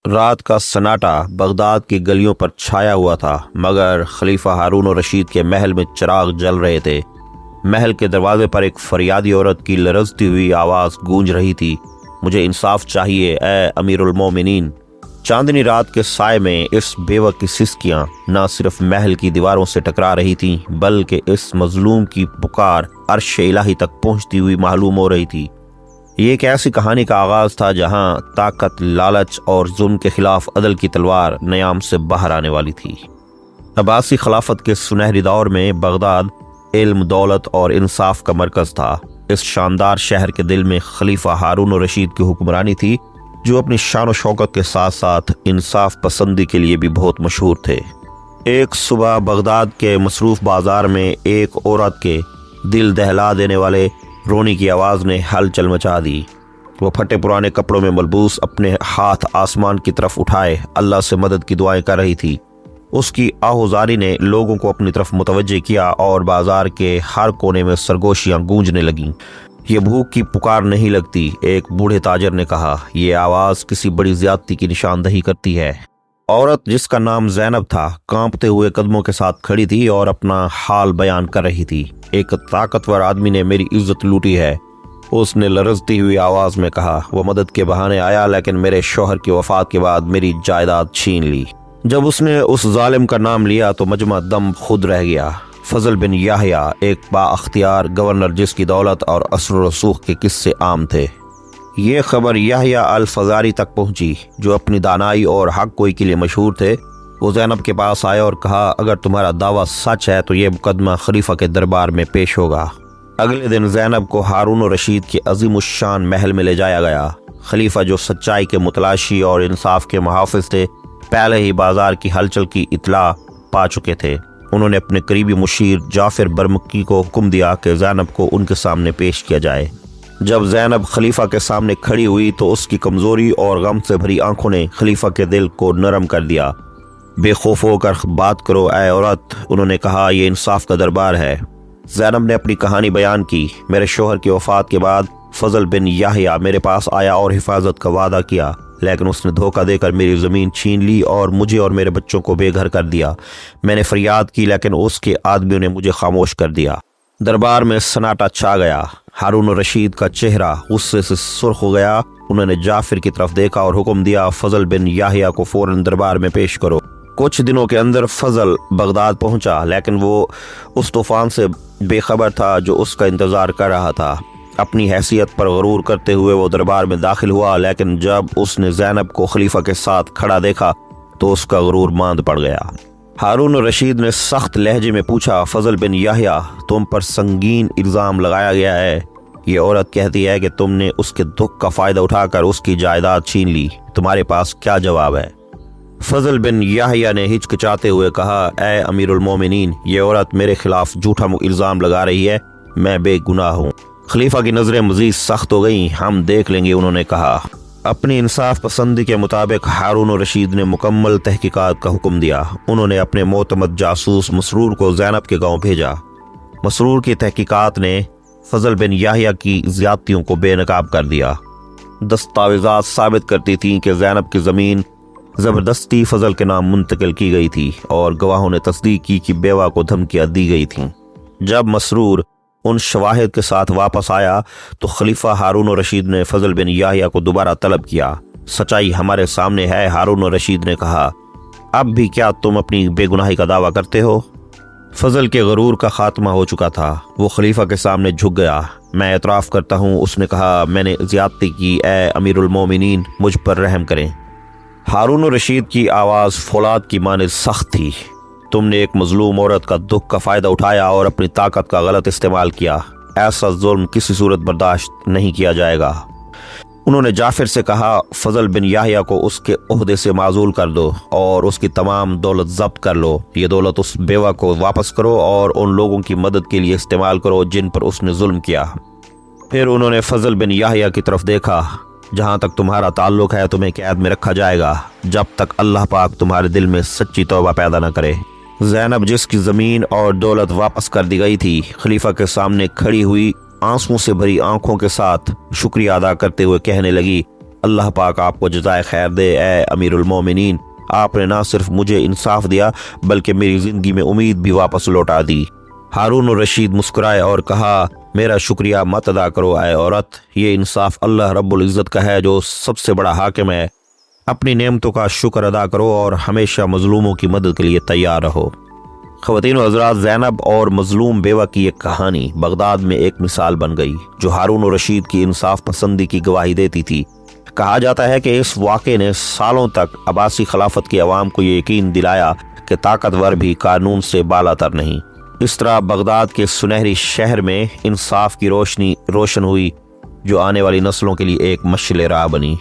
رات کا سناٹا بغداد کی گلیوں پر چھایا ہوا تھا، مگر خلیفہ ہارون الرشید کے محل میں چراغ جل رہے تھے۔ محل کے دروازے پر ایک فریادی عورت کی لرزتی ہوئی آواز گونج رہی تھی، مجھے انصاف چاہیے اے امیر المومنین۔ چاندنی رات کے سائے میں اس بیوہ کی سسکیاں نہ صرف محل کی دیواروں سے ٹکرا رہی تھیں، بلکہ اس مظلوم کی پکار عرش الہی تک پہنچتی ہوئی معلوم ہو رہی تھی۔ یہ ایک ایسی کہانی کا آغاز تھا جہاں طاقت، لالچ اور ظلم کے خلاف عدل کی تلوار نیام سے باہر آنے والی تھی۔ عباسی خلافت کے سنہری دور میں بغداد علم، دولت اور انصاف کا مرکز تھا۔ اس شاندار شہر کے دل میں خلیفہ ہارون الرشید کی حکمرانی تھی، جو اپنی شان و شوکت کے ساتھ ساتھ انصاف پسندی کے لیے بھی بہت مشہور تھے۔ ایک صبح بغداد کے مصروف بازار میں ایک عورت کے دل دہلا دینے والے رونے کی آواز نے ہلچل مچا دی۔ وہ پھٹے پرانے کپڑوں میں ملبوس اپنے ہاتھ آسمان کی طرف اٹھائے اللہ سے مدد کی دعائیں کر رہی تھی۔ اس کی آہوزاری نے لوگوں کو اپنی طرف متوجہ کیا اور بازار کے ہر کونے میں سرگوشیاں گونجنے لگیں۔ یہ بھوک کی پکار نہیں لگتی، ایک بوڑھے تاجر نے کہا، یہ آواز کسی بڑی زیادتی کی نشاندہی کرتی ہے۔ عورت جس کا نام زینب تھا کانپتے ہوئے قدموں کے ساتھ کھڑی تھی اور اپنا حال بیان کر رہی تھی۔ ایک طاقتور آدمی نے میری عزت لوٹی ہے، اس نے لرزتی ہوئی آواز میں کہا۔ وہ مدد کے بہانے آیا، لیکن میرے شوہر کی وفات کے بعد میری جائیداد چھین لی۔ جب اس نے اس ظالم کا نام لیا تو مجمع دم خود رہ گیا۔ فضل بن یحییٰ ایک با اختیار گورنر جس کی دولت اور اثر و رسوخ کے قصے عام تھے۔ یہ خبر یحییٰ الفزاری تک پہنچی، جو اپنی دانائی اور حق گوئی کے لیے مشہور تھے۔ وہ زینب کے پاس آئے اور کہا، اگر تمہارا دعویٰ سچ ہے تو یہ مقدمہ خلیفہ کے دربار میں پیش ہوگا۔ اگلے دن زینب کو ہارون الرشید کے عظیم الشان محل میں لے جایا گیا۔ خلیفہ جو سچائی کے متلاشی اور انصاف کے محافظ تھے، پہلے ہی بازار کی ہلچل کی اطلاع پا چکے تھے۔ انہوں نے اپنے قریبی مشیر جعفر برمکی کو حکم دیا کہ زینب کو ان کے سامنے پیش کیا جائے۔ جب زینب خلیفہ کے سامنے کھڑی ہوئی تو اس کی کمزوری اور غم سے بھری آنکھوں نے خلیفہ کے دل کو نرم کر دیا۔ بے خوف ہو کر بات کرو اے عورت، انہوں نے کہا، یہ انصاف کا دربار ہے۔ زینب نے اپنی کہانی بیان کی۔ میرے شوہر کی وفات کے بعد فضل بن یحییٰ میرے پاس آیا اور حفاظت کا وعدہ کیا، لیکن اس نے دھوکہ دے کر میری زمین چھین لی اور مجھے اور میرے بچوں کو بے گھر کر دیا۔ میں نے فریاد کی، لیکن اس کے آدمیوں نے مجھے خاموش کر دیا۔ دربار میں سناٹا چھا گیا۔ ہارون الرشید کا چہرہ غصے سے سرخ ہو گیا۔ انہوں نے جعفر کی طرف دیکھا اور حکم دیا، فضل بن یحییٰ کو فوراً دربار میں پیش کرو۔ کچھ دنوں کے اندر فضل بغداد پہنچا، لیکن وہ اس طوفان سے بے خبر تھا جو اس کا انتظار کر رہا تھا۔ اپنی حیثیت پر غرور کرتے ہوئے وہ دربار میں داخل ہوا، لیکن جب اس نے زینب کو خلیفہ کے ساتھ کھڑا دیکھا تو اس کا غرور ماند پڑ گیا۔ ہارون الرشید نے سخت لہجے میں پوچھا، فضل بن یحییٰ، تم پر سنگین الزام لگایا گیا ہے۔ یہ عورت کہتی ہے کہ تم نے اس کے دکھ کا فائدہ اٹھا کر اس کی جائیداد چھین لی۔ تمہارے پاس کیا جواب ہے؟ فضل بن یحییٰ نے ہچکچاتے ہوئے کہا، اے امیر المومنین، یہ عورت میرے خلاف جھوٹا الزام لگا رہی ہے، میں بے گناہ ہوں۔ خلیفہ کی نظریں مزید سخت ہو گئیں۔ ہم دیکھ لیں گے، انہوں نے کہا۔ اپنی انصاف پسندی کے مطابق ہارون الرشید نے مکمل تحقیقات کا حکم دیا۔ انہوں نے اپنے معتمد جاسوس مسرور کو زینب کے گاؤں بھیجا۔ مسرور کی تحقیقات نے فضل بن یحییٰ کی زیادتیوں کو بے نقاب کر دیا۔ دستاویزات ثابت کرتی تھیں کہ زینب کی زمین زبردستی فضل کے نام منتقل کی گئی تھی، اور گواہوں نے تصدیق کی کہ بیوہ کو دھمکیاں دی گئی تھیں۔ جب مسرور ان شواہد کے ساتھ واپس آیا تو خلیفہ ہارون الرشید نے فضل بن یحییٰ کو دوبارہ طلب کیا۔ سچائی ہمارے سامنے ہے، ہارون الرشید نے کہا، اب بھی کیا تم اپنی بے گناہی کا دعویٰ کرتے ہو؟ فضل کے غرور کا خاتمہ ہو چکا تھا۔ وہ خلیفہ کے سامنے جھک گیا۔ میں اعتراف کرتا ہوں، اس نے کہا، میں نے زیادتی کی، اے امیر المومنین، مجھ پر رحم کریں۔ ہارون الرشید کی آواز فولاد کی مانند سخت تھی۔ تم نے ایک مظلوم عورت کا دکھ کا فائدہ اٹھایا اور اپنی طاقت کا غلط استعمال کیا۔ ایسا ظلم کسی صورت برداشت نہیں کیا جائے گا۔ انہوں نے جعفر سے کہا، فضل بن یحییٰ کو اس کے عہدے سے معزول کر دو اور اس کی تمام دولت ضبط کر لو۔ یہ دولت اس بیوہ کو واپس کرو اور ان لوگوں کی مدد کے لیے استعمال کرو جن پر اس نے ظلم کیا۔ پھر انہوں نے فضل بن یحییٰ کی طرف دیکھا، جہاں تک تمہارا تعلق ہے تمہیں قید میں رکھا جائے گا جب تک اللہ پاک تمہارے دل میں سچی توبہ پیدا نہ کرے۔ زینب جس کی زمین اور دولت واپس کر دی گئی تھی، خلیفہ کے سامنے کھڑی ہوئی آنسوؤں سے بھری آنکھوں کے ساتھ شکریہ ادا کرتے ہوئے کہنے لگی، اللہ پاک آپ کو جزائے خیر دے اے امیر المومنین، آپ نے نہ صرف مجھے انصاف دیا بلکہ میری زندگی میں امید بھی واپس لوٹا دی۔ ہارون الرشید مسکرائے اور کہا، میرا شکریہ مت ادا کرو اے عورت، یہ انصاف اللہ رب العزت کا ہے جو سب سے بڑا حاکم ہے۔ اپنی نعمتوں کا شکر ادا کرو اور ہمیشہ مظلوموں کی مدد کے لیے تیار رہو۔ خواتین و حضرات، زینب اور مظلوم بیوہ کی ایک کہانی بغداد میں ایک مثال بن گئی جو ہارون الرشید کی انصاف پسندی کی گواہی دیتی تھی۔ کہا جاتا ہے کہ اس واقعے نے سالوں تک عباسی خلافت کے عوام کو یہ یقین دلایا کہ طاقتور بھی قانون سے بالا تر نہیں۔ اس طرح بغداد کے سنہری شہر میں انصاف کی روشنی روشن ہوئی جو آنے والی نسلوں کے لیے ایک مشعل راہ بنی۔